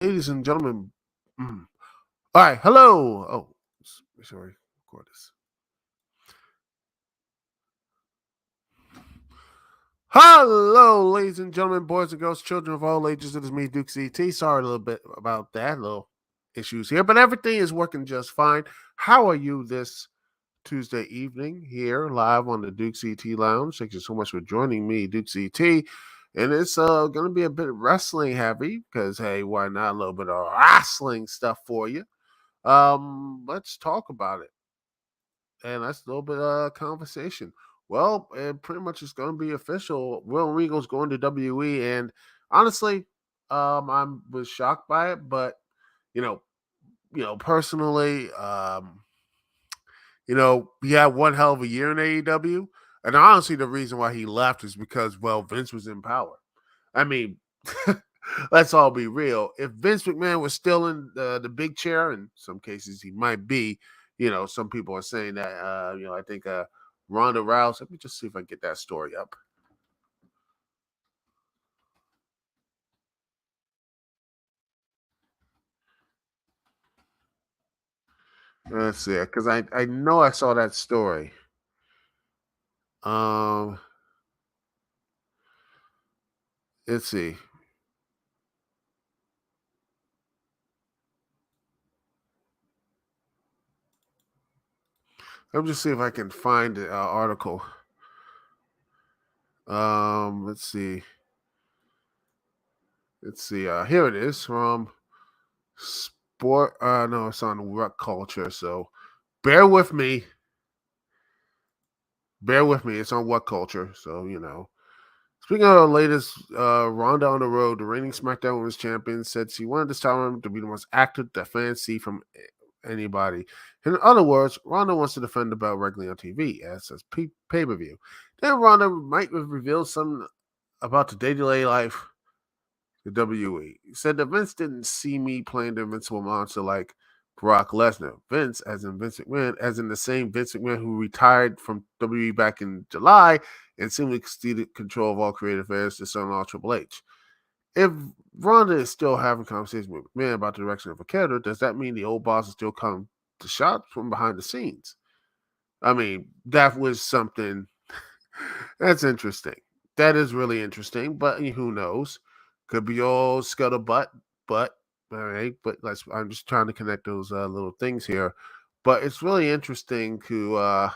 Ladies and gentlemen. All right, hello. Oh, sorry, record this. Hello, ladies and gentlemen, boys and girls, children of all ages. It is me, Dukect. Sorry a little bit about that, little issues here, but everything is working just fine. How are you this Tuesday evening here live on the Dukect Lounge? Thank you so much for joining me, Dukect. And it's going to be a bit wrestling heavy because, hey, why not a little bit of wrestling stuff for you? Let's talk about it. And that's a little bit of conversation. Well, it pretty much is going to be official. William Regal's going to WWE, and honestly, I was shocked by it. But you know, personally, he had one hell of a year in AEW, and honestly, the reason why he left is because Vince was in power. I mean, let's all be real. If Vince McMahon was still in the big chair, in some cases he might be, some people are saying that, I think Ronda Rousey, let me just see if I can get that story up. Let's see, because I know I saw that story. Um, let's see. Let me just see if I can find the article. Let's see. Let's see. Here it is from Sport. No, it's on Rock Culture. So bear with me. Bear with me. It's on What Culture. So Speaking of the latest, Ronda on the road, the reigning SmackDown Women's Champion said she wanted this time to be the most active that fans see from anybody. In other words, Ronda wants to defend the belt regularly on TV, as says pay-per-view. Then Ronda might reveal something about the day-to-day life the WWE. He said that Vince didn't see me playing the invincible monster like Brock Lesnar. Vince, as in Vince McMahon, as in the same Vince McMahon who retired from WWE back in July and seemingly ceded control of all creative affairs to son-in-law Triple H. If Ronda is still having conversations with McMahon about the direction of her character, does that mean the old boss is still coming to shots from behind the scenes? I mean, that was something that's interesting. That is really interesting, but who knows? Could be all scuttlebutt, but all right. But I'm just trying to connect those little things here. But it's really interesting to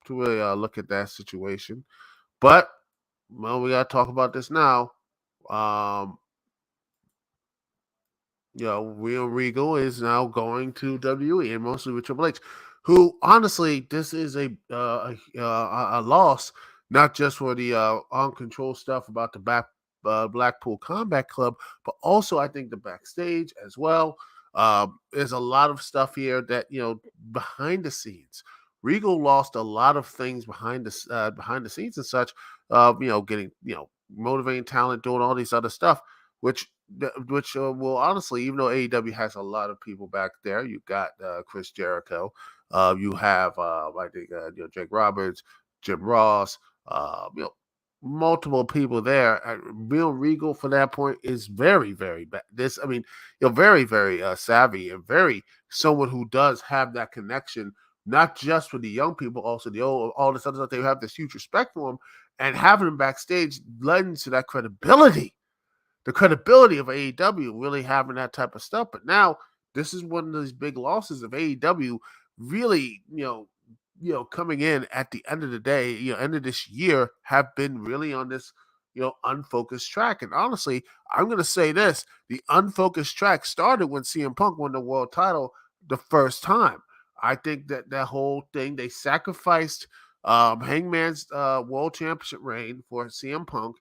really look at that situation. But well, we gotta talk about this now. Um, William Regal is now going to WWE and mostly with Triple H, who honestly, this is a loss, not just for the uncontrolled stuff about the Blackpool Combat Club, but also I think the backstage as well. There's a lot of stuff here that behind the scenes. Regal lost a lot of things behind the scenes and such. Getting motivating talent, doing all these other stuff, which will honestly, even though AEW has a lot of people back there, you got Chris Jericho, you have I think Jake Roberts, Jim Ross, multiple people there. Bill Regal, for that point, is very very bad. Very very savvy and very someone who does have that connection, not just with the young people, also the old, all this other stuff. They have this huge respect for him, and having him backstage lends to that credibility, the credibility of AEW really having that type of stuff. But now this is one of those big losses of AEW really, coming in at the end of the day, end of this year, have been really on this, unfocused track. And honestly, I'm gonna say this: the unfocused track started when CM Punk won the world title the first time. I think that whole thing, they sacrificed Hangman's world championship reign for CM Punk.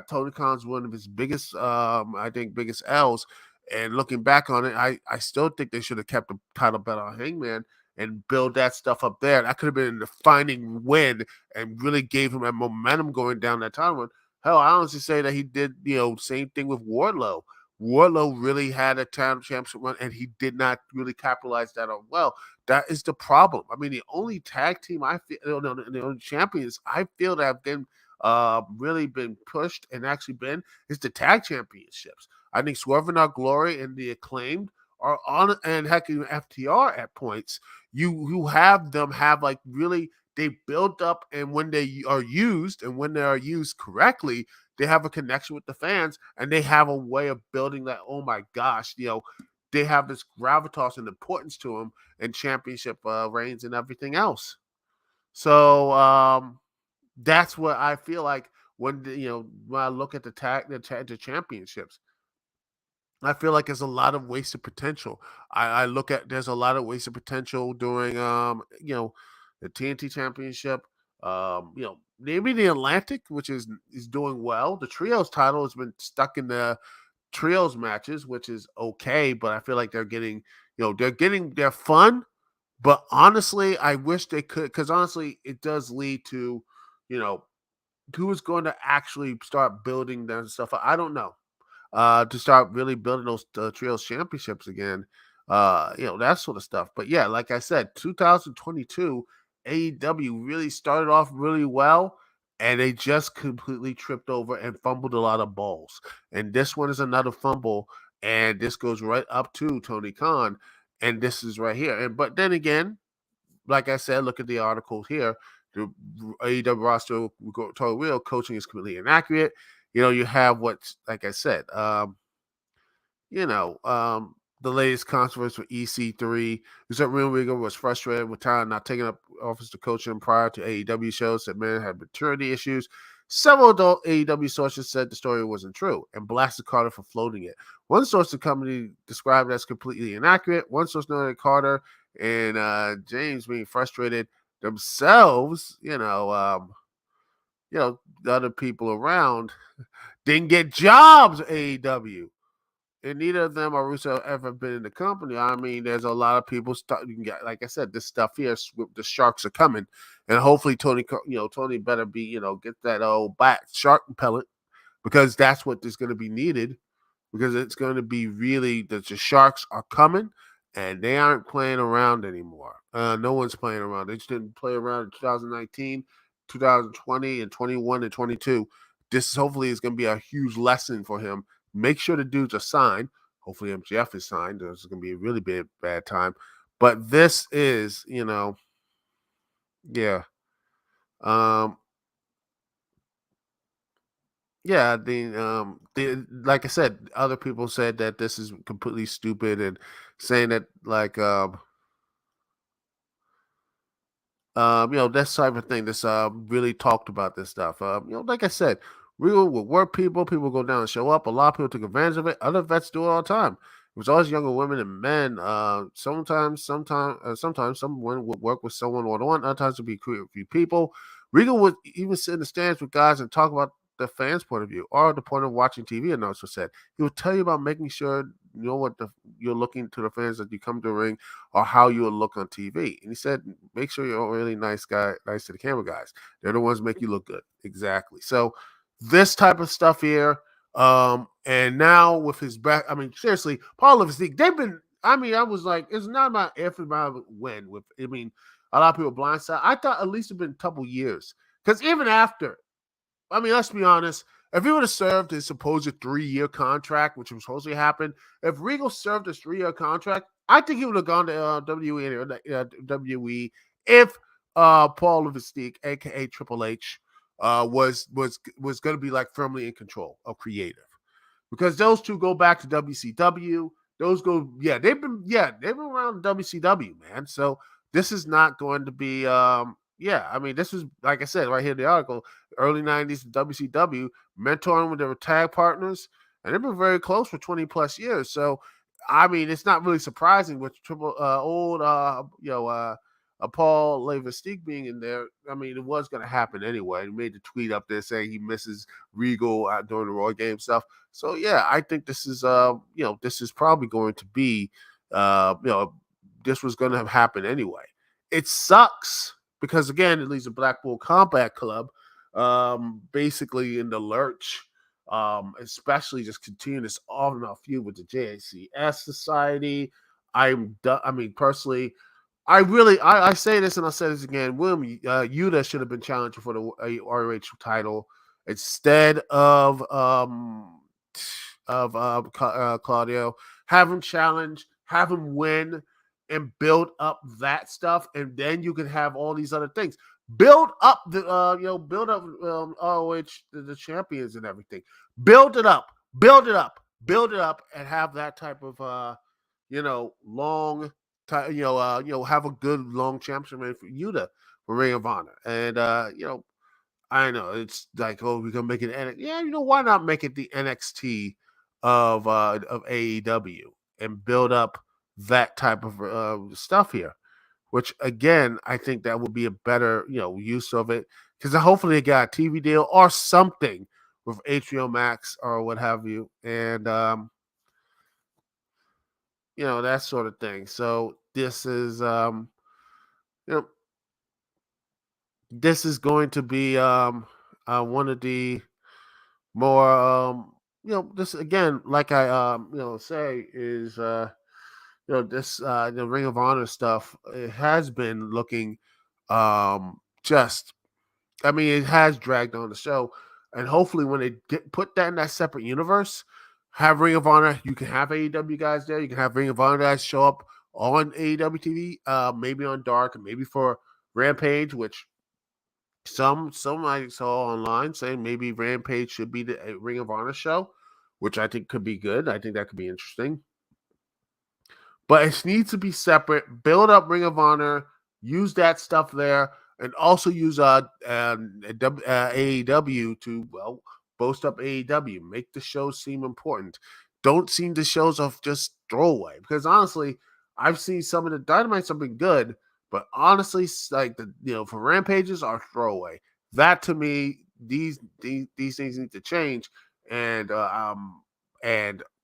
Tony Khan's one of his biggest, I think, biggest L's. And looking back on it, I still think they should have kept the title belt on Hangman and build that stuff up there. That could have been a defining win and really gave him that momentum going down that title run. Hell, I honestly say that he did, same thing with Wardlow. Wardlow really had a time championship run, and he did not really capitalize that on well. That is the problem. I mean, the only tag team I feel, the only champions I feel that have been really been pushed and actually been is the tag championships. I think Swerve and Our Glory and the Acclaimed are on, and heck, even FTR at points. You have them have like really they build up, and when they are used and when they are used correctly, they have a connection with the fans, and they have a way of building that. Oh my gosh, they have this gravitas and importance to them and championship reigns and everything else. So that's what I feel like when I look at the championships. I feel like there's a lot of wasted potential. I look at there's a lot of wasted potential during the TNT Championship. Maybe the Atlantic, which is doing well. The trios title has been stuck in the trios matches, which is okay, but I feel like they're fun. But honestly, I wish they could, because honestly, it does lead to, you know, who is going to actually start building that stuff. I don't know to start really building those trios championships again. That sort of stuff. But yeah, like I said, 2022 AEW really started off really well, and they just completely tripped over and fumbled a lot of balls. And this one is another fumble, and this goes right up to Tony Khan, and this is right here. And but then again, like I said, look at the articles here. The AEW roster, total real coaching is completely inaccurate. You have what's like I said, the latest controversy for EC3 is that William Regal was frustrated with talent not taking up office to coach him prior to AEW shows that man had maturity issues. Several adult AEW sources said the story wasn't true and blasted Carter for floating it. One source of the company described it as completely inaccurate. One source noted Carter and James being frustrated themselves, the other people around didn't get jobs at AEW. And neither of them or Russo have ever been in the company. I mean, there's a lot of people. You can get, like I said, this stuff here. The sharks are coming, and hopefully Tony better be, get that old bat shark repellent, because that's what is going to be needed. Because it's going to be really the sharks are coming, and they aren't playing around anymore. No one's playing around. They just didn't play around in 2019, 2020, and 21 and 22. This hopefully is going to be a huge lesson for him. Make sure the dudes are signed. Hopefully MJF is signed. This is going to be a really bad time. But this is, yeah. Yeah, like I said, other people said that this is completely stupid and saying that like this type of thing. This really talked about this stuff. Like I said, we will work people go down and show up. A lot of people took advantage of it. Other vets do it all the time. It was always younger women and men. Sometimes someone would work with someone one-on-one. Other times it would be a few people. Regal would even sit in the stands with guys and talk about the fans' point of view or the point of watching TV. And also said he would tell you about making sure you're looking to the fans that you come to the ring or how you will look on TV. And he said, make sure you're a really nice to the camera guys. They're the ones make you look good. Exactly. So this type of stuff here. And now with his back, I mean, seriously, Paul and Mystique, they've been. I mean, I was like, it's not about if, about when. A lot of people blindside. I thought at least it'd been a couple years, because even after, I mean, let's be honest. If he would have served his supposed 3-year contract, which was supposed to happen, if Regal served his 3-year contract, I think he would have gone to WWE if Paul Mystique, aka Triple H, was going to be like firmly in control of creative, because those two go back to WCW. They've been around WCW, man. So this is not going to be I mean, this is, like I said, right here in the article, early 90s WCW, mentoring with their tag partners, and they've been very close for 20 plus years. So, I mean, it's not really surprising with Paul Mystique being in there. I mean, it was going to happen anyway. He made the tweet up there saying he misses Regal during the Raw game stuff. So, yeah, I think this is, this is probably going to be, this was going to have happened anyway. It sucks, because again, it leaves the Blackpool Combat Club basically in the lurch, especially just continuing this off and off feud with the JACS Society. I mean, personally, I say this and I'll say this again. William Yuta should have been challenging for the ROH title instead of of Claudio. Have him challenge, have him win, and build up that stuff, and then you can have all these other things. Build up the build up ROH the champions and everything. Build it up, build it up, build it up, and have that type of long time. Have a good long championship reign for Yuta for Ring of Honor, and I know it's like, oh, we're gonna make it yeah, why not make it the NXT of AEW and build up that type of stuff here, which again I think that would be a better use of it, because hopefully they got a TV deal or something with HBO Max or what have you, and that sort of thing. So you know this is going to be one of the more this again, like I say, is this the Ring of Honor stuff, it has been looking just, I mean, it has dragged on the show, and hopefully when they put that in that separate universe, have Ring of Honor, you can have AEW guys there, you can have Ring of Honor guys show up on AEW TV, maybe on Dark, and maybe for Rampage, which some I saw online saying maybe Rampage should be the Ring of Honor show, which I think could be good. I think that could be interesting. But it needs to be separate. Build up Ring of Honor, use that stuff there, and also use AEW to boast up AEW. Make the shows seem important. Don't seem the shows of just throwaway. Because honestly, I've seen some of the Dynamites have been good, but honestly, like for Rampages are throwaway. That to me, these things need to change. And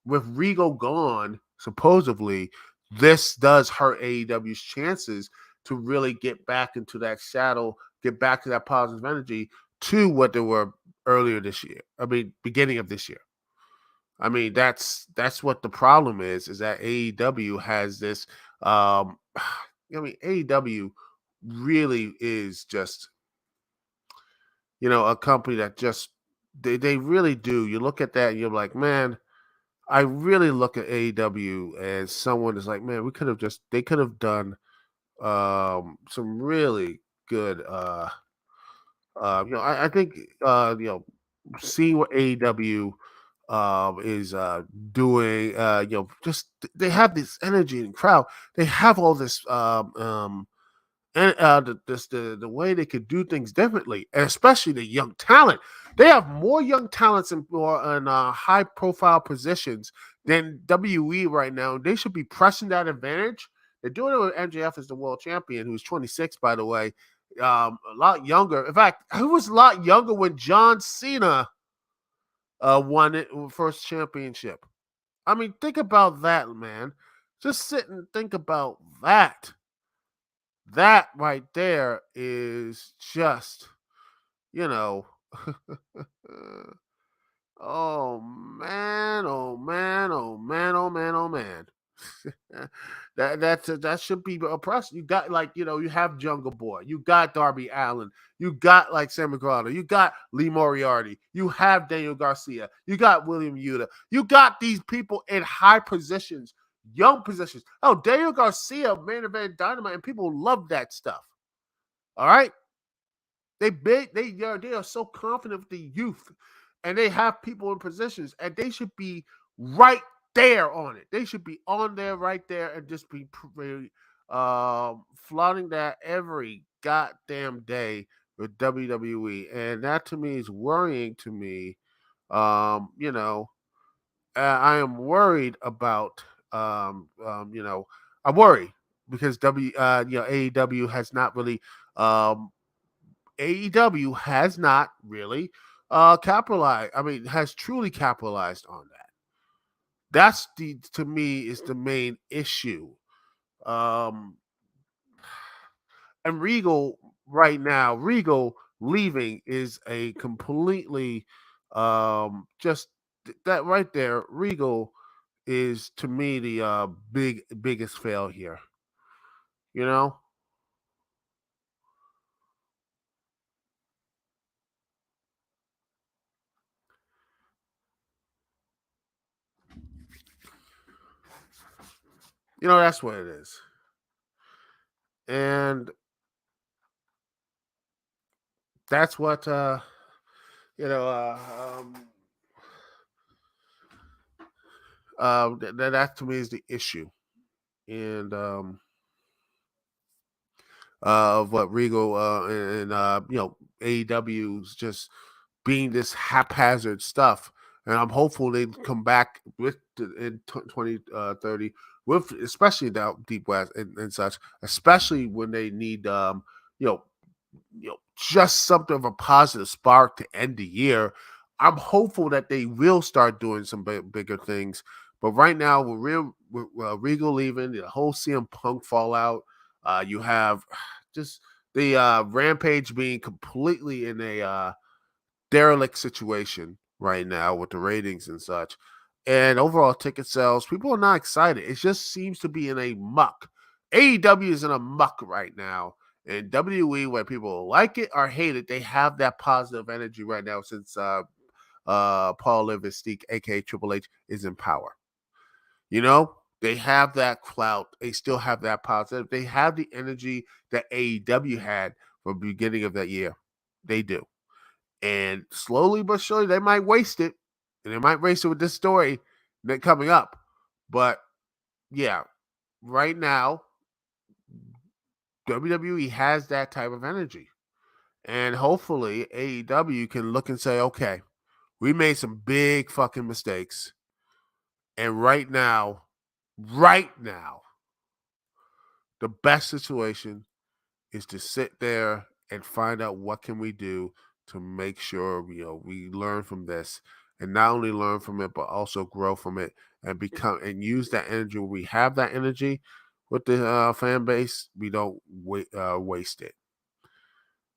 with Regal gone, supposedly this does hurt AEW's chances to really get back into that shadow, get back to that positive energy to what they were earlier this year. I mean, beginning of this year. I mean, that's what the problem is that AEW has this I mean, AEW really is just a company that just they really do. You look at that and you're like, man, I really look at AEW as someone that's like, man, they could have done some really good I think seeing what AEW is doing, just they have this energy and crowd. They have all this and the way they could do things differently, and especially the young talent. They have more young talents in high profile positions than WWE right now. They should be pressing that advantage. They're doing it with MJF as the world champion, who's 26, by the way, a lot younger. In fact, he was a lot younger when John Cena won it first championship. I mean, think about that, man. Just sit and think about that. That right there is just, you know, oh man, oh man, oh man, oh man, oh man. That should be oppressed. You got you have Jungle Boy, you got Darby Allin, you got like Sam McGraw, you got Lee Moriarty, you have Daniel Garcia, you got William Yuta, you got these people in high positions, young positions. Oh, Daniel Garcia, main event Dynamite, and people love that stuff. All right, they are so confident with the youth, and they have people in positions, and they should be right there on it. They should be on there, right there, and just be flaunting that every goddamn day with WWE, and that to me is worrying to me. I am worried about I worry because AEW has not really AEW has not really capitalized. I mean, has truly capitalized on that. That's to me is the main issue. Um, and Regal right now, Regal leaving is a completely just that right there. Regal is to me the biggest fail here. You know, That's what it is. And that's what you know that to me is the issue. And of what Regal and AEW's just being this haphazard stuff. And I'm hopeful they come back with in 2030 with especially down Deep West and such, especially when they need you know just something of a positive spark to end the year. I'm hopeful that they will start doing some bigger things. But right now, with Regal leaving, the whole CM Punk fallout, you have just the Rampage being completely in a derelict situation right now with the ratings and such. And overall ticket sales, people are not excited. It just seems to be in a muck. AEW is in a muck right now. And WWE, where people like it or hate it, they have that positive energy right now since Paul Mystique, aka Triple H, is in power. They have that clout. They still have that positive. They have the energy that AEW had from the beginning of that year. They do. And slowly but surely, they might waste it. And they might waste it with this story that coming up. But yeah, right now, WWE has that type of energy. And hopefully, AEW can look and say, okay, we made some big fucking mistakes. And right now, the best situation is to sit there and find out what can we do to make sure we learn from this, and not only learn from it but also grow from it and become and use that energy. When we have that energy with the fan base, we don't waste it.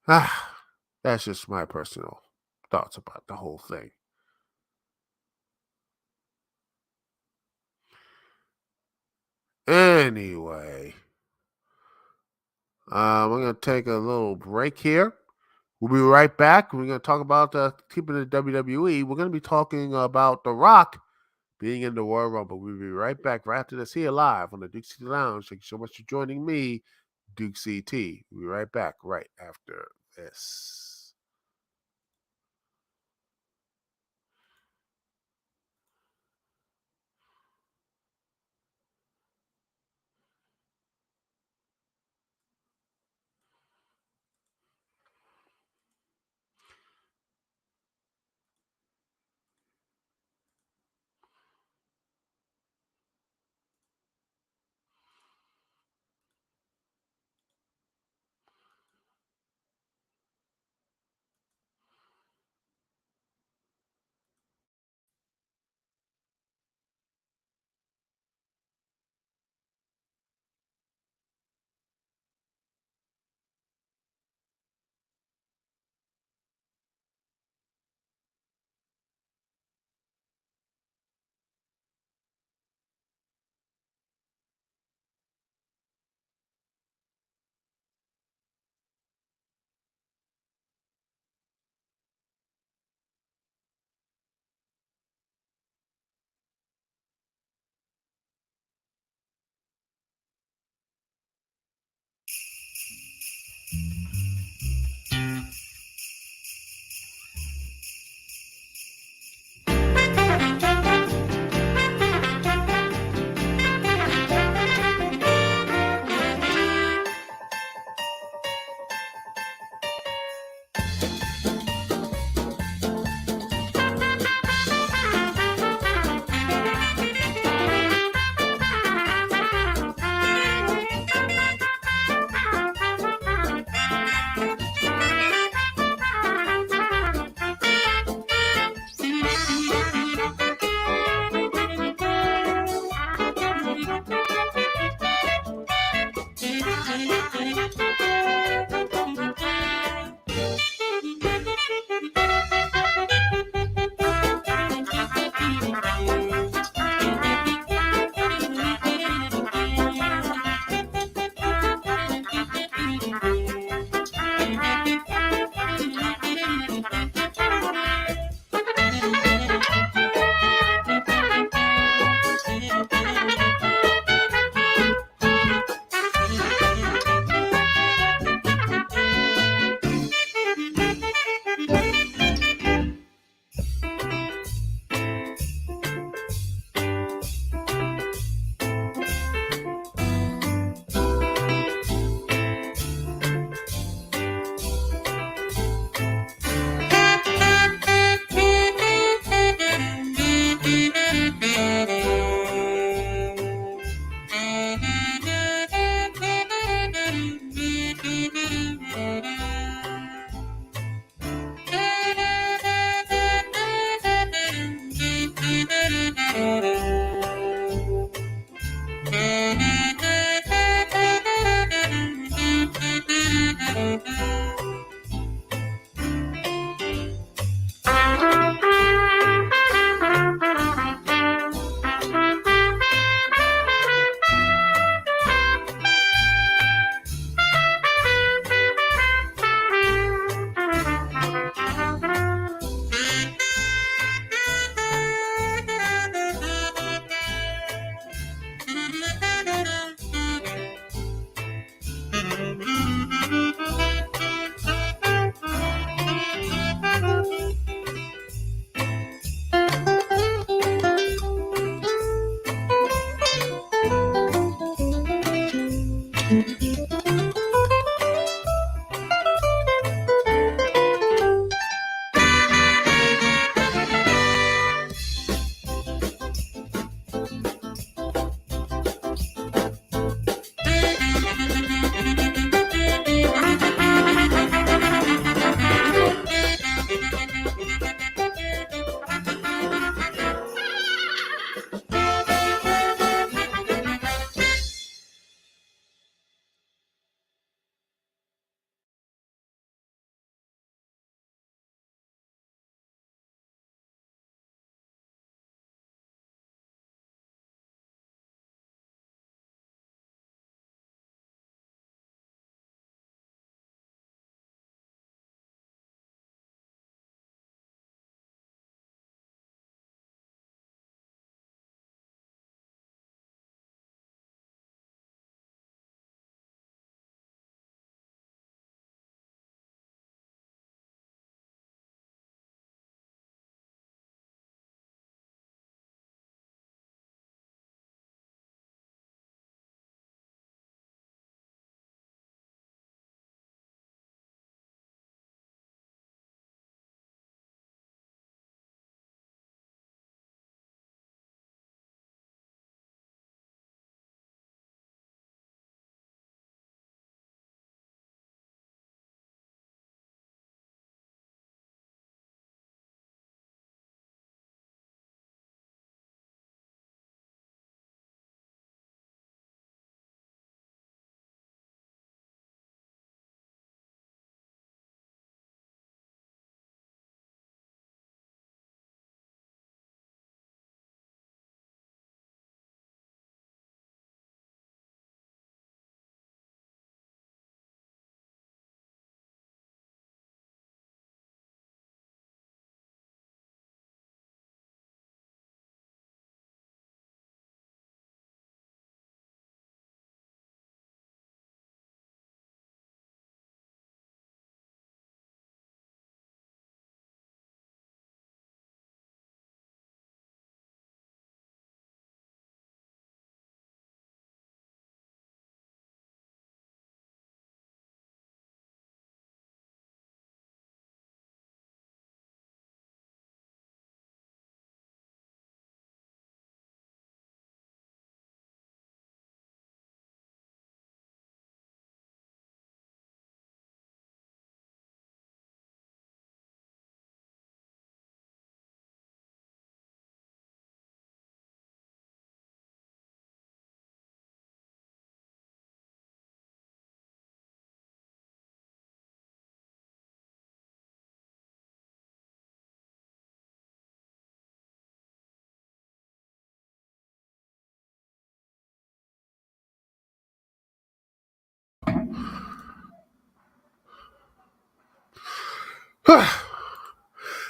That's just my personal thoughts about the whole thing. Anyway, we're gonna take a little break here. We'll be right back. We're going to talk about keeping the WWE. We're going to be talking about The Rock being in the Royal Rumble. We'll be right back right after this here live on the Dukect Lounge. Thank you so much for joining me, Duke CT. We'll be right back right after this.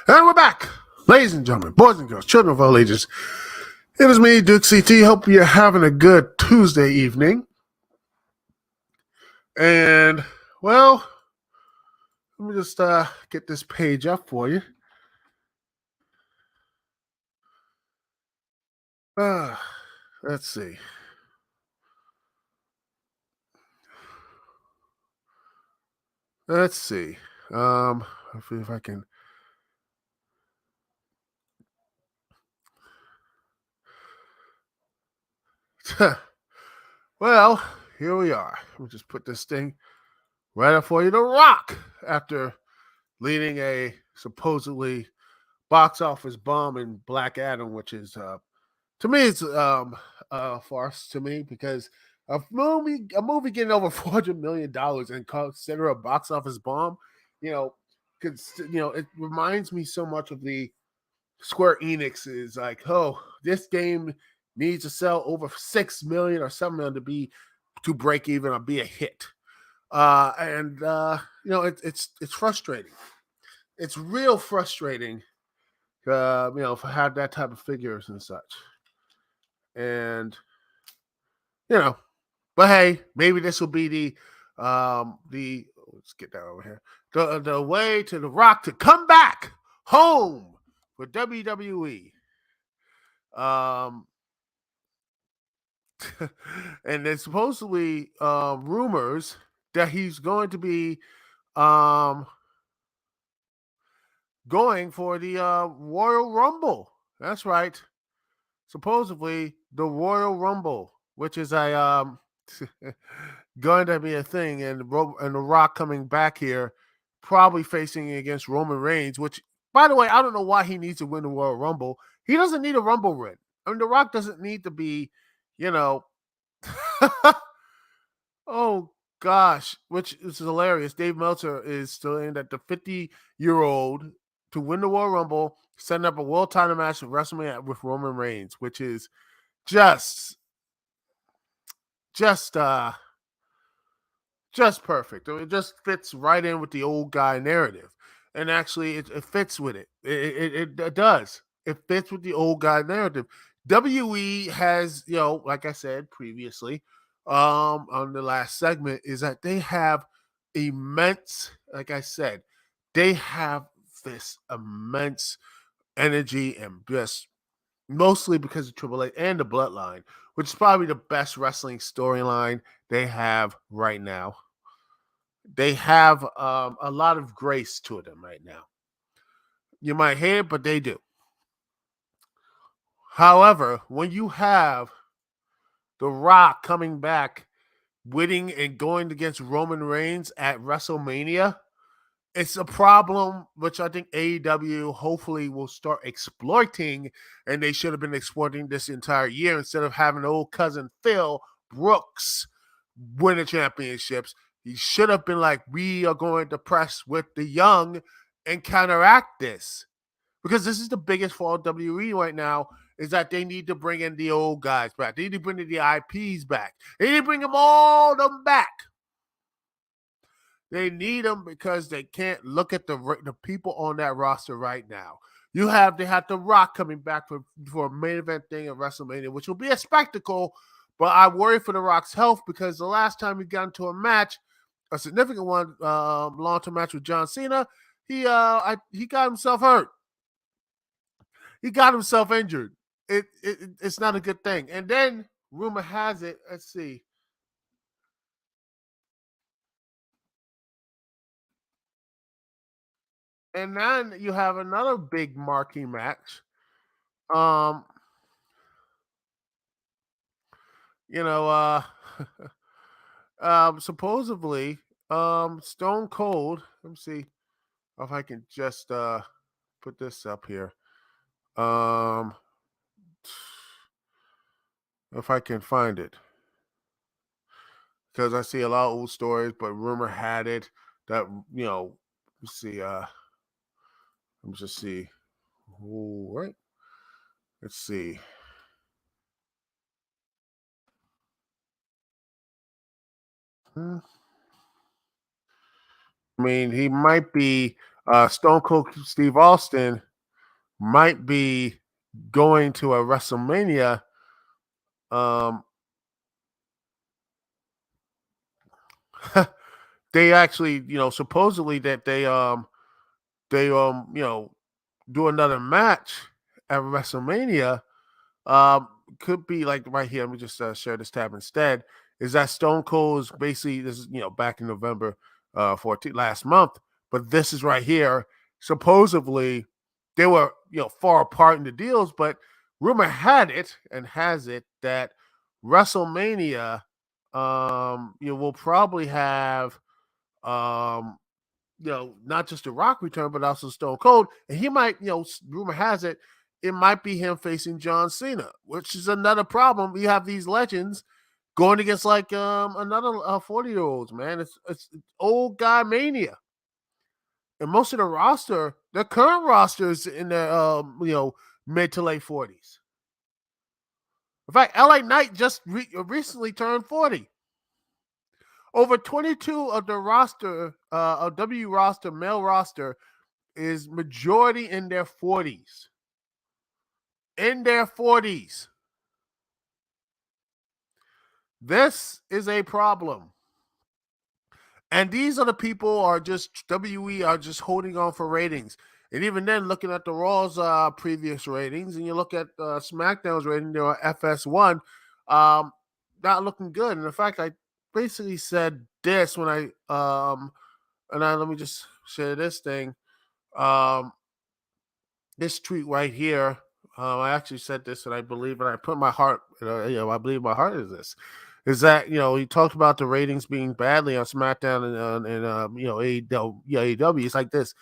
And we're back. Ladies and gentlemen, boys and girls, children of all ages. It is me, Duke CT. Hope you're having a good Tuesday evening. And, well, let me just get this page up for you. Let's see. Let's see. If I can. Well, here we are. We'll just put this thing right up for you. The Rock, after leading a supposedly box office bomb in Black Adam, which is to me it's a farce to me, because a movie getting over $400 million and consider a box office bomb, it reminds me so much of the Square Enix is like, oh, this game needs to sell over 6 million or 7 million to break even or be a hit. It's frustrating. It's real frustrating, for have that type of figures and such. And, but hey, maybe this will be the let's get that over here. The way to The Rock to come back home for WWE. And there's supposedly rumors that he's going to be um, going for the Royal Rumble. That's right. Supposedly the Royal Rumble, which is a going to be a thing, and The Rock coming back here, probably facing against Roman Reigns. Which, by the way, I don't know why he needs to win the Royal Rumble. He doesn't need a Rumble win. I mean, The Rock doesn't need to be, you know. Oh gosh, which is hilarious. Dave Meltzer is still in that the 50-year-old to win the Royal Rumble, setting up a world title match with WrestleMania with Roman Reigns, which is just just uh just perfect. It just fits right in with the old guy narrative. And actually it fits with it. It does. It fits with the old guy narrative. WE has, like I said previously, on the last segment, is that they have immense, like I said, they have this immense energy and just mostly because of Triple H and the Bloodline, which is probably the best wrestling storyline they have right now. They have a lot of grace to them right now. You might hate it, but they do. However, when you have The Rock coming back, winning and going against Roman Reigns at WrestleMania, it's a problem which I think AEW hopefully will start exploiting, and they should have been exploiting this entire year instead of having old cousin Phil Brooks win the championships. He should have been like, we are going to press with the young and counteract this. Because this is the biggest for WWE right now, is that they need to bring in the old guys back. They need to bring in the IPs back. They need to bring them all them back. They need them because they can't look at the people on that roster right now. They have The Rock coming back for a main event thing at WrestleMania, which will be a spectacle. But I worry for The Rock's health because the last time he got into a match, a significant one, long-term match with John Cena, he got himself hurt. He got himself injured. It's not a good thing. And then rumor has it, let's see. And then you have another big marquee match. Um, you know, supposedly, Stone Cold. Let me see if I can just put this up here. Um, if I can find it, because I see a lot of old stories, but rumor had it that let's see. Let me just see. All right. Let's see. Hmm. I mean, he might be Stone Cold Steve Austin might be going to a WrestleMania. Um, they actually, supposedly that they do another match at WrestleMania. Could be like right here. Let me just share this tab instead. Is that Stone Cold's basically this is back in November 14th last month, but this is right here. Supposedly they were far apart in the deals, but rumor had it and has it that WrestleMania will probably have um not just The Rock return, but also Stone Cold. And he might, rumor has it, it might be him facing John Cena, which is another problem. You have these legends going against like another 40-year-olds, man. It's old guy mania. And most of the roster, the current roster is in their mid to late 40s. In fact, LA Knight just recently turned 40. Over 22 of the roster, of W roster, male roster, is majority in their 40s. In their 40s. This is a problem. And these are the people are just WE are just holding on for ratings. And even then, looking at the Raw's previous ratings, and you look at SmackDown's rating, they were FS1. not looking good. And in fact, I basically said this when let me just share this thing. Um, this tweet right here. I actually said this, and I believe, and I put my heart. I believe my heart is this. Is that he talked about the ratings being badly on SmackDown AEW. It's like this.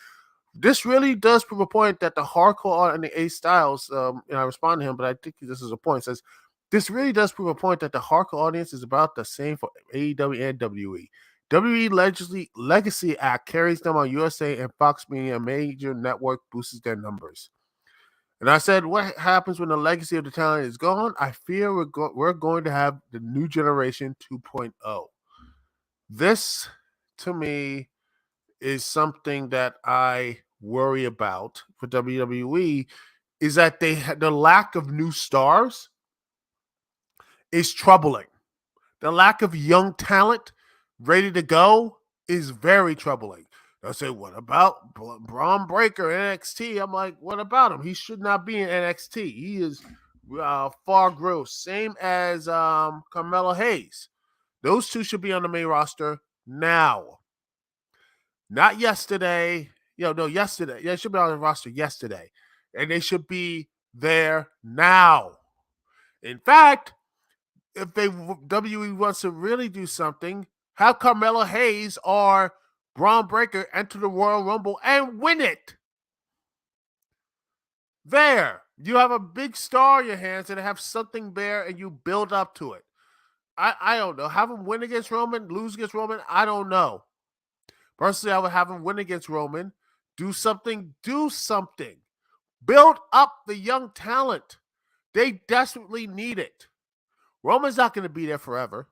This really does prove a point that the hardcore and the A Styles. And I respond to him, but I think this is a point. It says this really does prove a point that the hardcore audience is about the same for AEW and WWE. WWE Legacy Act carries them on USA, and Fox being a major network boosts their numbers. And I said, what happens when the legacy of the talent is gone? I fear we're going to have the new generation 2.0. This, to me, is something that I worry about for WWE, is that the lack of new stars is troubling. The lack of young talent ready to go is very troubling. They'll say, what about Braun Breaker, NXT? I'm like, what about him? He should not be in NXT. He is far gross. Same as Carmelo Hayes. Those two should be on the main roster now. Not yesterday. No, yesterday. Yeah, it should be on the roster yesterday. And they should be there now. In fact, if WWE wants to really do something, have Carmelo Hayes or Braun Breaker enter the Royal Rumble and win it. There. You have a big star in your hands and have something there and you build up to it. I don't know. Have him win against Roman, lose against Roman? I don't know. Personally, I would have him win against Roman. Do something. Build up the young talent. They desperately need it. Roman's not going to be there forever.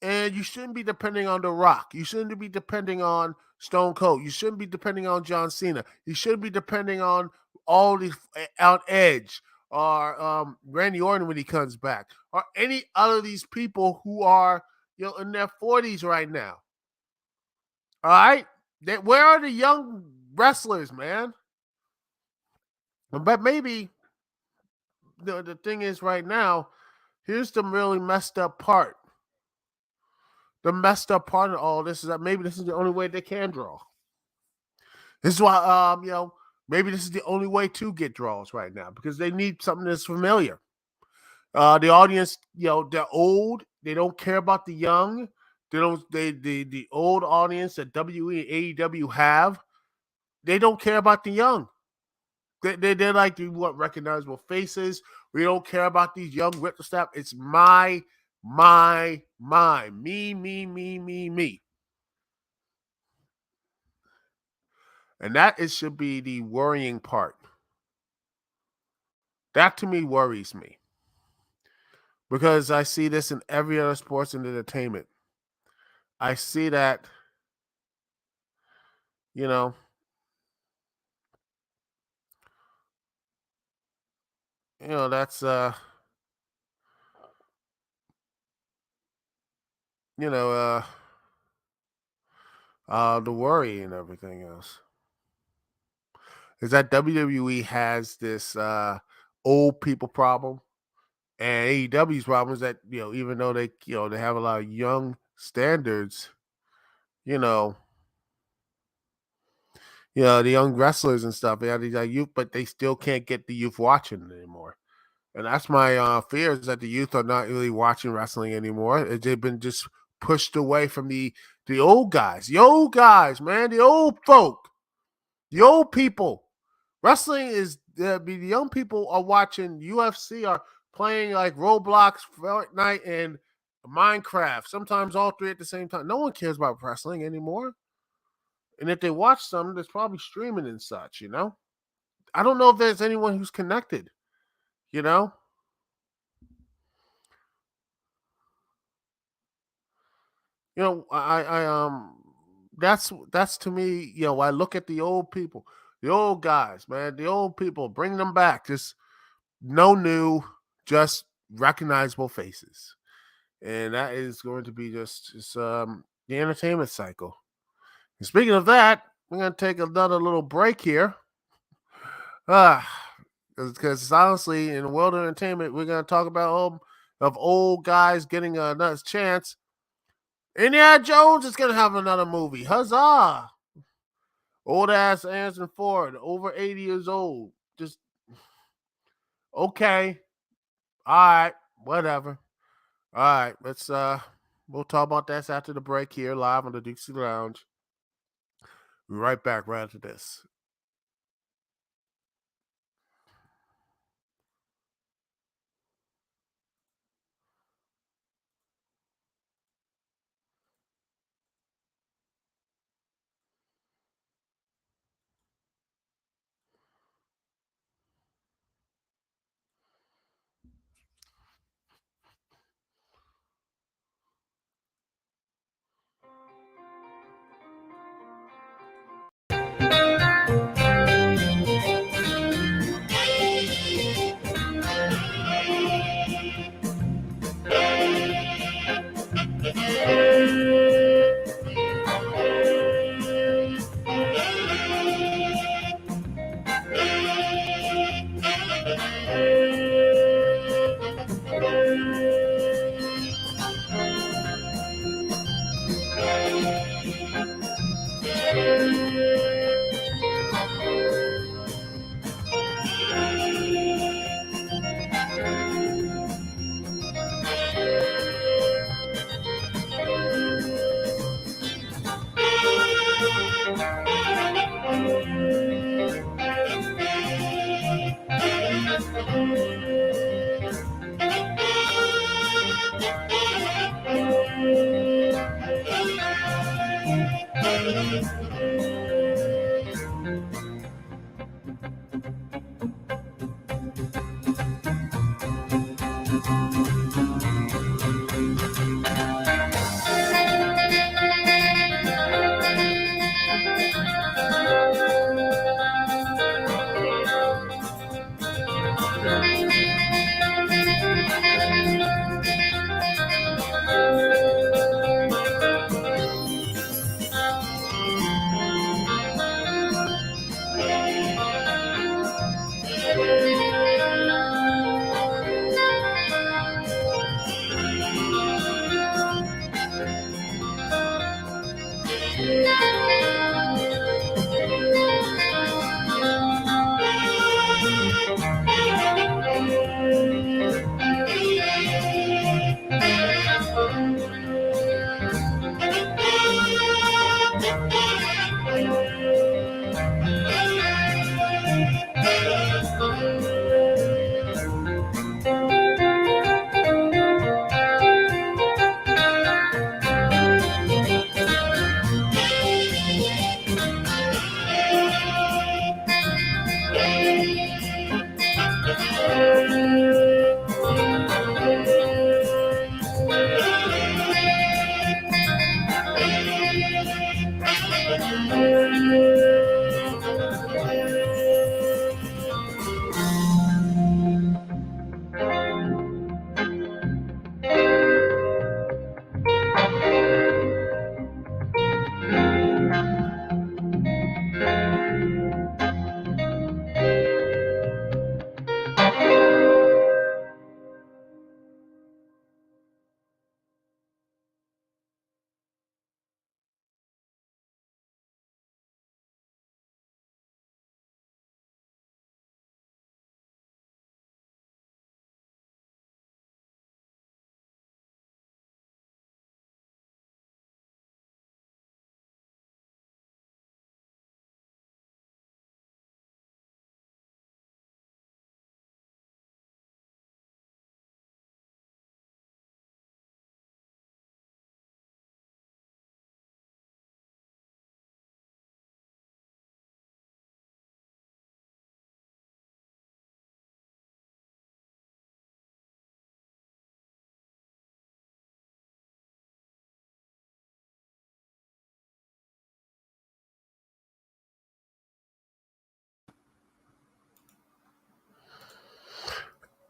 And you shouldn't be depending on The Rock. You shouldn't be depending on Stone Cold. You shouldn't be depending on John Cena. You shouldn't be depending on all these, on Edge or Randy Orton when he comes back, or any other of these people who are in their 40s right now. All right? Where are the young wrestlers, man? But maybe the thing is right now, here's the really messed up part. The messed up part of all this is that maybe this is the only way they can draw. This is why, maybe this is the only way to get draws right now, because they need something that's familiar. The audience, they're old. They don't care about the young. The old audience that WWE and AEW have, they don't care about the young. They're like, we want recognizable faces. We don't care about these young wrestler staff. It's me. And that should be the worrying part. That to me worries me. Because I see this in every other sports and entertainment. I see that, that's the worry and everything else is that WWE has this old people problem, and AEW's problem is that even though they they have a lot of young standards, the young wrestlers and stuff, they have these youth, but they still can't get the youth watching anymore. And that's my fear, is that the youth are not really watching wrestling anymore. They've been just pushed away from the old guys. The old guys, man. The old folk. The old people. Wrestling is, the young people are watching UFC, are playing like Roblox, Fortnite, and Minecraft. Sometimes all three at the same time. No one cares about wrestling anymore. And if they watch some, there's probably streaming and such, I don't know if there's anyone who's connected. That's to me, I look at the old people, the old guys, man, the old people, bring them back. Just no new, just recognizable faces. And that is going to be just the entertainment cycle. And speaking of that, we're going to take another little break here. Because honestly, in the world of entertainment, we're going to talk about of old guys getting another chance. Indiana Jones is going to have another movie. Huzzah! Old ass Harrison Ford, over 80 years old. Just, okay. All right. Whatever. All right. We'll talk about that after the break here, live on the Dukect Lounge. We'll be right back right after this.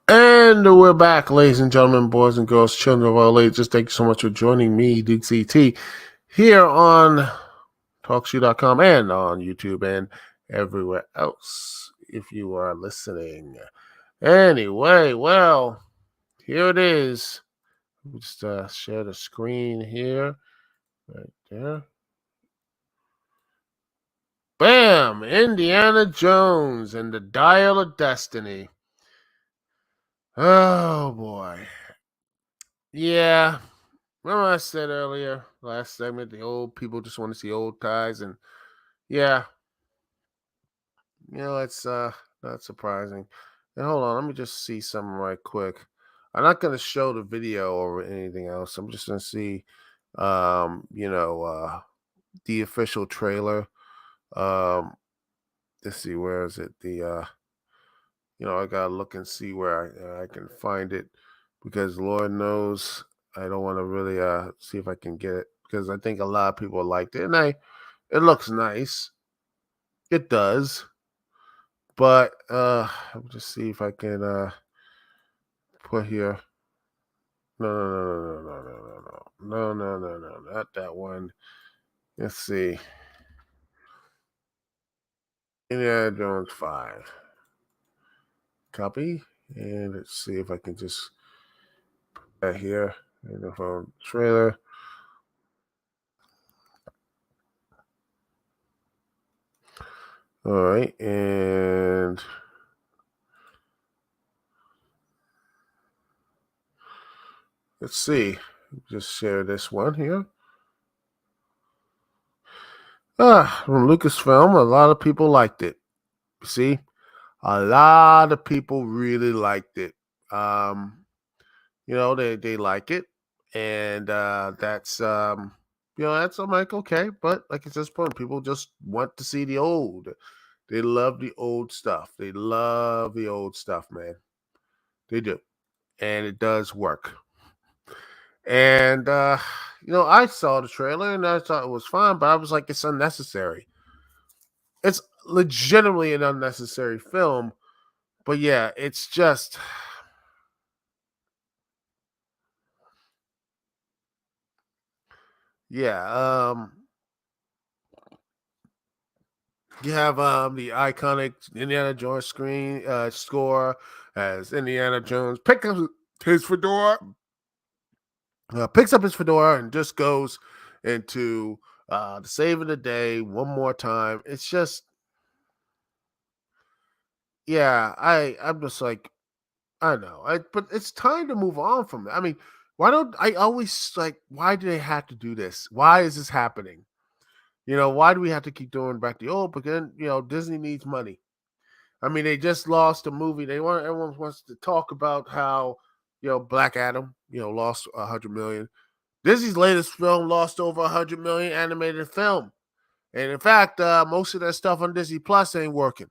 And we're back, ladies and gentlemen, boys and girls, children of all ages. Thank you so much for joining me, Dukect, here on TalkShoe.com and on YouTube and everywhere else if you are listening. Anyway, well, Here it is. Just share the screen here. Right there. Bam! Indiana Jones and the Dial of Destiny. Oh boy. Yeah. Remember I said earlier, last segment, the old people just want to see old guys, and yeah, it's not surprising. And hold on, let me just see something right quick. I'm not gonna show the video or anything else. I'm just gonna see the official trailer. Um let's see, where is it? I gotta look and see where I can find it, because Lord knows I don't want to really see if I can get it, because I think a lot of people liked it, and it looks nice. It does, but let me just see if I can put here. No, no, no, no, no, no, no, no, no, no, no, no, not that one. Let's see. Indiana Jones 5. Copy, and let's see if I can just put that here in the phone trailer. All right, and let's see. Just share this one here. From Lucasfilm, a lot of people liked it. See, a lot of people really liked it. Um, they like it, and that's, I'm like, okay, but like at this point, people just want to see the old. They love the old stuff. They love the old stuff, man. They do, and it does work. And I saw the trailer and I thought it was fine, but I was like, it's unnecessary. It's legitimately an unnecessary film. But yeah, it's just, yeah. You have the iconic Indiana Jones screen score as Indiana Jones his fedora, picks up his fedora and just goes into the save of the day one more time. It's just, yeah. I'm just like, I know, but it's time to move on from it. I mean, why don't I always like? Why do they have to do this? Why is this happening? Why do we have to keep doing back the old? Because Disney needs money. I mean, they just lost a movie. Everyone wants to talk about how Black Adam lost 100 million. Disney's latest film lost over 100 million animated film, and in fact, most of that stuff on Disney Plus ain't working.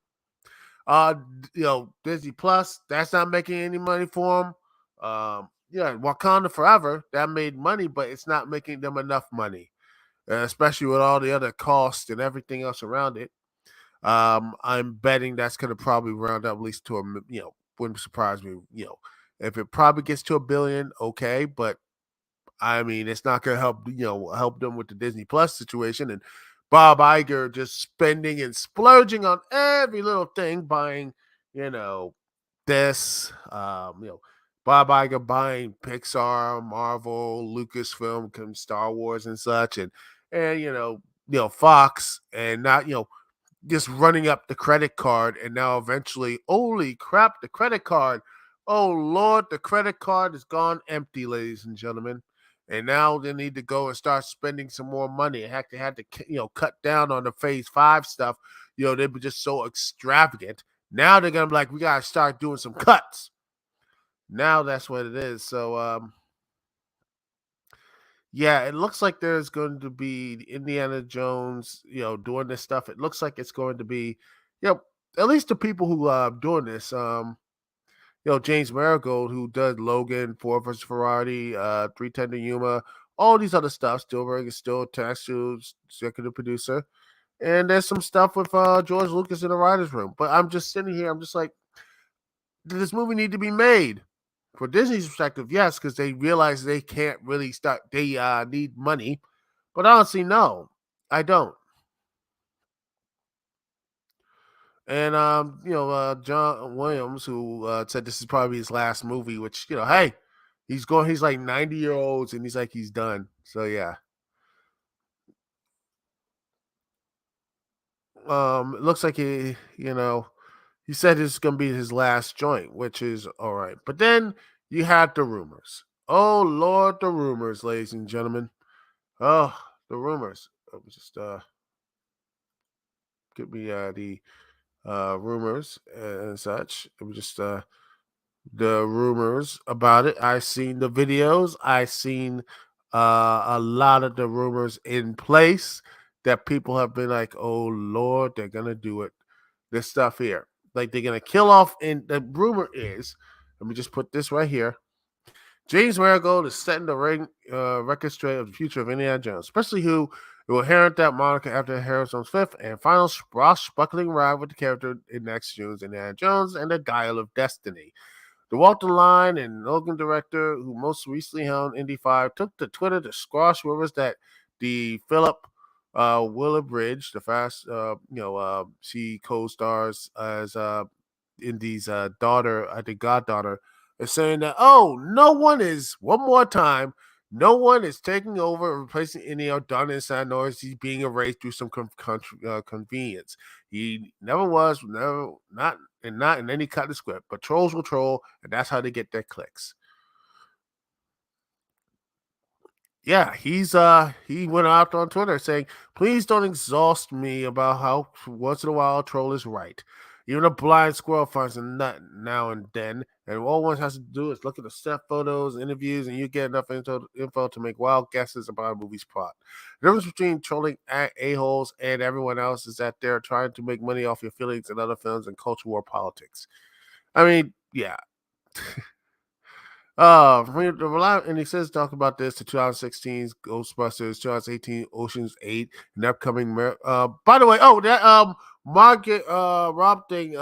Disney Plus, that's not making any money for them. Wakanda Forever, that made money, but it's not making them enough money, especially with all the other costs and everything else around it. I'm betting that's going to probably round up at least to wouldn't surprise me. If it probably gets to 1 billion, okay, but I mean, it's not going to help them with the Disney Plus situation. And Bob Iger just spending and splurging on every little thing, buying, you know, this, Bob Iger buying Pixar, Marvel, Lucasfilm, Star Wars, and such, and Fox, and not just running up the credit card, and now eventually, holy crap, the credit card. Oh Lord, the credit card is gone empty, ladies and gentlemen. And now they need to go and start spending some more money. Heck, they had to, cut down on the phase 5 stuff. They were just so extravagant. Now they're gonna be like, we gotta start doing some cuts. Now that's what it is. So yeah, it looks like there's going to be Indiana Jones, doing this stuff. It looks like it's going to be, at least the people who doing this. James Marigold, who does Logan, Ford vs Ferrari, 310 to Yuma, all these other stuff. Spielberg is still attached to executive producer, and there's some stuff with George Lucas in the writers' room. But I'm just sitting here. I'm just like, did this movie need to be made? For Disney's perspective, yes, because they realize they can't really start. They need money, but honestly, no, I don't. And John Williams, who said this is probably his last movie, which hey, He's going. He's like 90-year-olds, and he's like he's done. So yeah. It looks like he said it's gonna be his last joint, which is all right. But then you had the rumors. Oh Lord, the rumors, ladies and gentlemen. Oh, the rumors. Let me just give me the rumors and such. Let me just the rumors about it. I seen the videos. I seen a lot of the rumors in place that people have been like, "Oh Lord, they're gonna do it." This stuff here, like they're gonna kill off. And the rumor is, let me just put this right here. James Marigold is setting the record straight of the future of Indiana Jones, especially who will inherit that moniker after Harrison's fifth and final swashbuckling ride with the character in next June's Indiana Jones and the Dial of Destiny. The Walter Line and Logan director, who most recently held Indy 5, took to Twitter to squash rumors that the Philip Willibridge, the fast, she co-stars as Indy's daughter, I think goddaughter, is saying that, oh, one more time, no one is taking over and replacing Indy or done inside, nor is he being erased through some convenience. He never was, never, not in any kind of script, but trolls will troll, and that's how they get their clicks. Yeah, he went out on Twitter saying, "Please don't exhaust me about how once in a while a troll is right. Even a blind squirrel finds a nut now and then, and all one has to do is look at the set photos, interviews, and you get enough info to make wild guesses about a movie's plot. The difference between trolling a-holes and everyone else is that they're trying to make money off your feelings and other films and culture war politics. I mean, yeah." And he says talk about this to 2016's Ghostbusters, 2018 Ocean's 8, and upcoming. By the way, that Margaret Rob thing,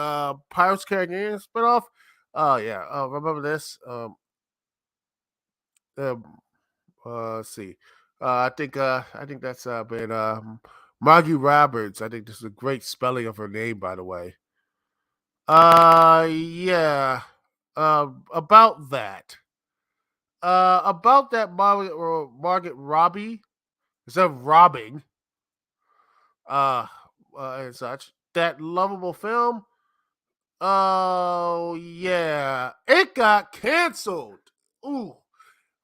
Pirates Caribbean spinoff. Oh yeah, remember this? Uh, let's see. I think that's been Margie Roberts. I think this is a great spelling of her name, by the way. Yeah. About that. About that Margaret Robbie instead of robbing, uh, and such. That lovable film. Oh yeah, it got canceled. Ooh,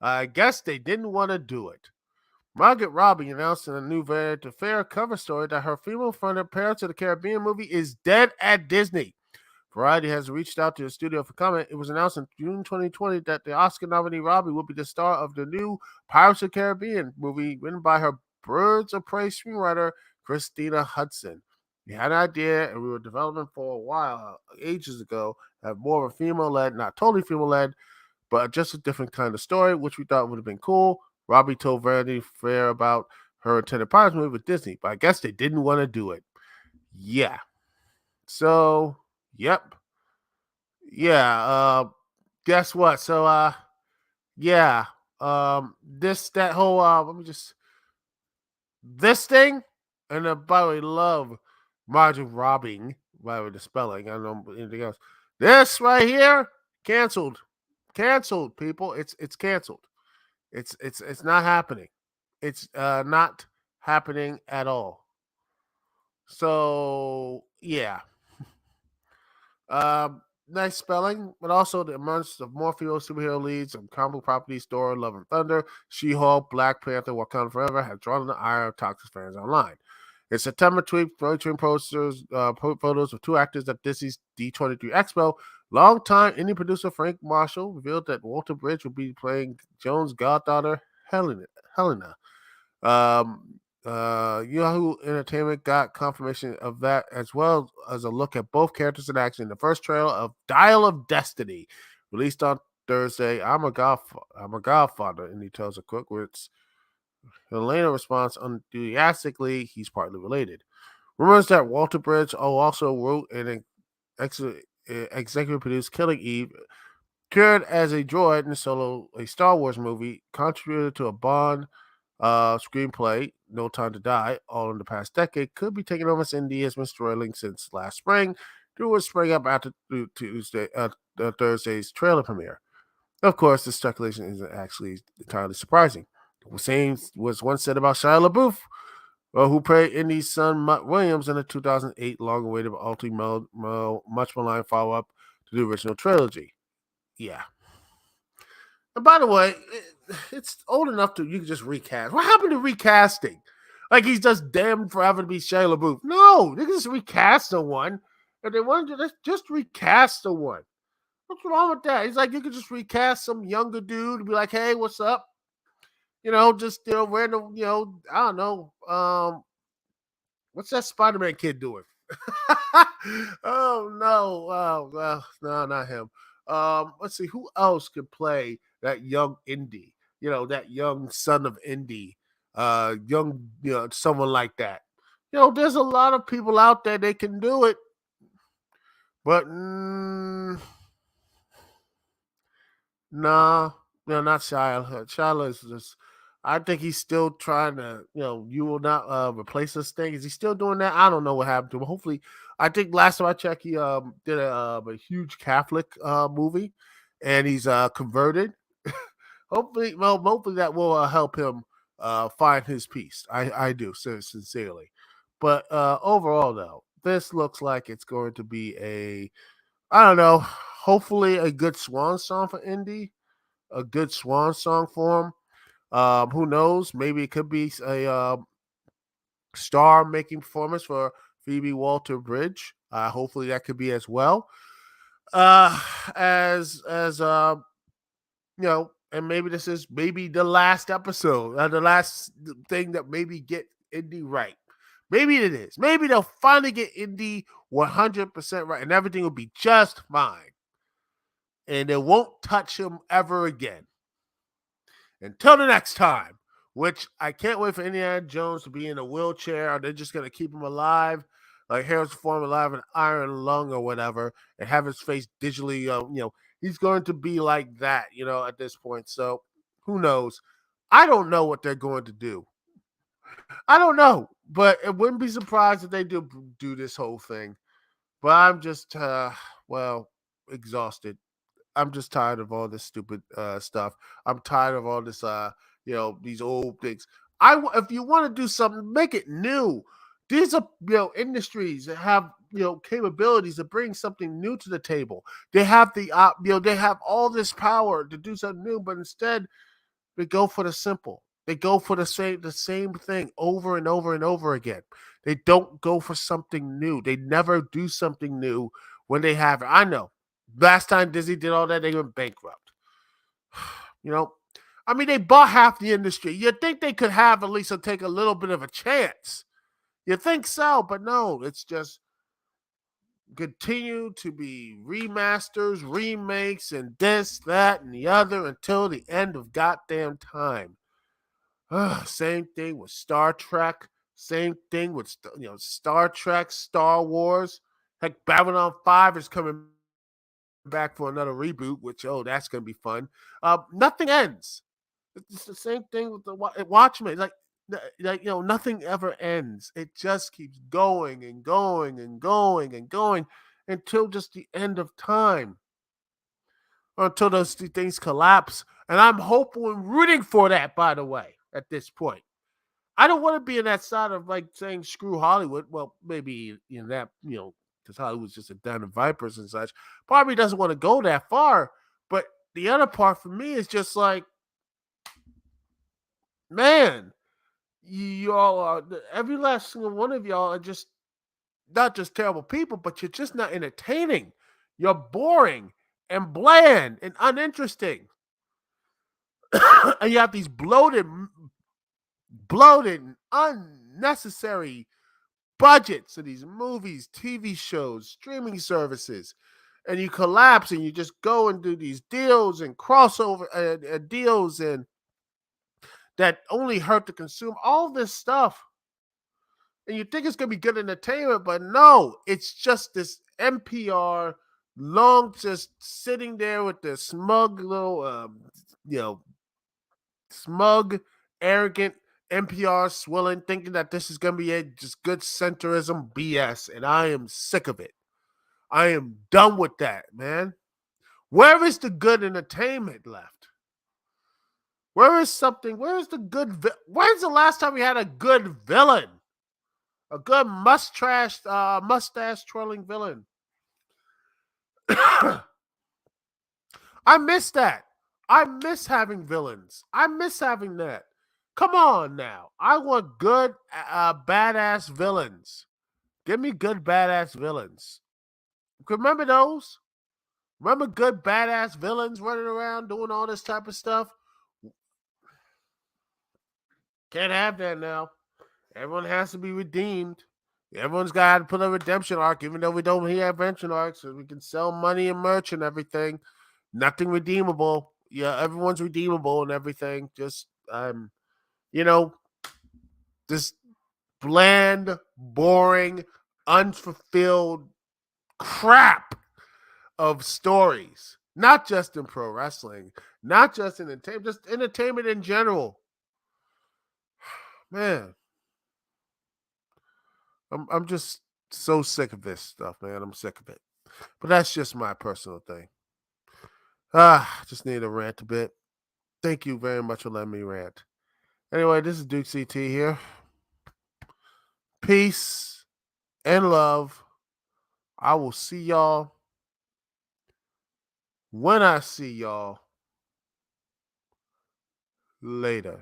I guess they didn't want to do it. Margaret Robbie announced in a new Vanity Fair cover story that her female-fronted Pirates of the Caribbean movie is dead at Disney. Variety has reached out to the studio for comment. It was announced in June 2020 that the Oscar nominee Robbie will be the star of the new Pirates of the Caribbean movie written by her Birds of Prey screenwriter, Christina Hudson. We had an idea and we were developing for a while, ages ago, have more of a female-led, not totally female-led, but just a different kind of story, which we thought would have been cool. Robbie told Vanity Fair about her intended Pirates movie with Disney, but I guess they didn't want to do it. Yeah. So, yep. Yeah, guess what? So yeah. This that whole let me just this thing, and by the way, love margin robbing by the spelling. I don't know anything else. This right here, canceled. Canceled, people. It's canceled. It's not happening. It's not happening at all. So yeah. Nice spelling, but also the emergence of more female superhero leads from comic properties Thor, Love and Thunder, She-Hulk, Black Panther, Wakanda Forever have drawn the ire of toxic fans online. In September, featuring posters, photos of two actors at Disney's D23 Expo. Longtime indie producer Frank Marshall revealed that Walter Bridge will be playing Jones' goddaughter Helena. Yahoo Entertainment got confirmation of that as well as a look at both characters in action in the first trailer of Dial of Destiny, released on Thursday. I'm a godfather, and he tells a quick words. Helena responds enthusiastically. He's partly related. Rumors that Walter Bridge also wrote and executive produced Killing Eve, appeared as a droid in a Star Wars movie, contributed to a Bond screenplay, No Time to Die, all in the past decade, could be taken over as Indy has been struggling since last spring, through a spring up after Thursday's trailer premiere. Of course, the speculation isn't actually entirely surprising. The same was once said about Shia LaBeouf, who played Indy's son Mutt Williams in the 2008 long-awaited but ultimately much maligned follow-up to the original trilogy. Yeah. And by the way, it's old enough to you can just recast. What happened to recasting? Like he's just damned forever to be Shia LaBeouf. No, they can just recast someone. If they wanted to just recast someone. What's wrong with that? He's like, you could just recast some younger dude and be like, hey, what's up? Just random, I don't know. What's that Spider-Man kid doing? Oh no. No, not him. Let's see who else could play that young Indy, that young son of Indy, young, someone like that. There's a lot of people out there they can do it, but nah, not Shia. Shia is just. I think he's still trying to, you will not replace this thing. Is he still doing that? I don't know what happened to him. Hopefully, I think last time I checked, he did a huge Catholic movie, and he's converted. Hopefully that will help him find his peace. I do sincerely, but overall though, this looks like it's going to be I don't know, hopefully a good swan song for Indy, a good swan song for him. Who knows? Maybe it could be a star-making performance for Phoebe Waller-Bridge. Hopefully that could be as well. As and maybe this is maybe the last episode, the last thing that maybe get Indy right. Maybe it is. Maybe they'll finally get Indy 100% right, and everything will be just fine. And they won't touch him ever again. Until the next time, which I can't wait for Indiana Jones to be in a wheelchair. Or they're just going to keep him alive, like Harrison Ford alive, an iron lung or whatever, and have his face digitally, he's going to be like that, at this point. So who knows? I don't know what they're going to do. I don't know, but it wouldn't be surprised if they do this whole thing. But I'm just, exhausted. I'm just tired of all this stupid stuff. I'm tired of all this, these old things. If you want to do something, make it new. These are, industries that have, capabilities to bring something new to the table. They have they have all this power to do something new, but instead they go for the simple. They go for the same thing over and over and over again. They don't go for something new. They never do something new when they have it. I know. Last time Disney did all that, they went bankrupt. They bought half the industry. You'd think they could have at least take a little bit of a chance. You think so, but no, it's just continue to be remasters, remakes, and this, that, and the other until the end of goddamn time. Same thing with Star Trek. Same thing with Star Trek, Star Wars. Heck, Babylon 5 is coming back for another reboot, which that's gonna be fun. Nothing ends. It's the same thing with the Watchmen. Nothing ever ends. It just keeps going and going and going and going until just the end of time, or until those things collapse. And I'm hopeful and rooting for that. By the way, at this point, I don't want to be in that side of saying screw Hollywood. Well, maybe that because Hollywood's just a den of vipers and such. Probably doesn't want to go that far. But the other part for me is just like, man, y'all are every last single one of y'all are just not just terrible people, but you're just not entertaining. You're boring and bland and uninteresting. And you have these bloated, and unnecessary budgets of these movies, TV shows, streaming services, and you collapse and you just go and do these deals and crossover deals and that only hurt the consumer. All this stuff, and you think it's gonna be good entertainment, but no, it's just this NPR long just sitting there with the smug little, smug, arrogant NPR swilling, thinking that this is gonna be just good centrism BS, and I am sick of it. I am done with that, man. Where is the good entertainment left? Where is the good, when's the last time we had a good villain? A good mustache twirling villain. I miss that. I miss having villains. I miss having that. Come on now. I want good, badass villains. Give me good, badass villains. Remember those? Remember good, badass villains running around doing all this type of stuff? Can't have that now. Everyone has to be redeemed. Everyone's got to put a redemption arc, even though we don't hear redemption arcs, so we can sell money and merch and everything. Nothing redeemable. Yeah, everyone's redeemable and everything. Just you know, this bland, boring, unfulfilled crap of stories. Not just in pro wrestling, not just in entertainment, just entertainment in general. Man, I'm just so sick of this stuff, man. I'm sick of it. But that's just my personal thing. Just need to rant a bit. Thank you very much for letting me rant. Anyway, this is Duke CT here. Peace and love. I will see y'all when I see y'all later.